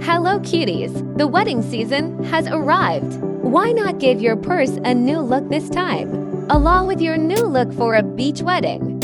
Hello cuties! The wedding season has arrived. Why not give your purse a new look this time? Along with your new look for a beach wedding,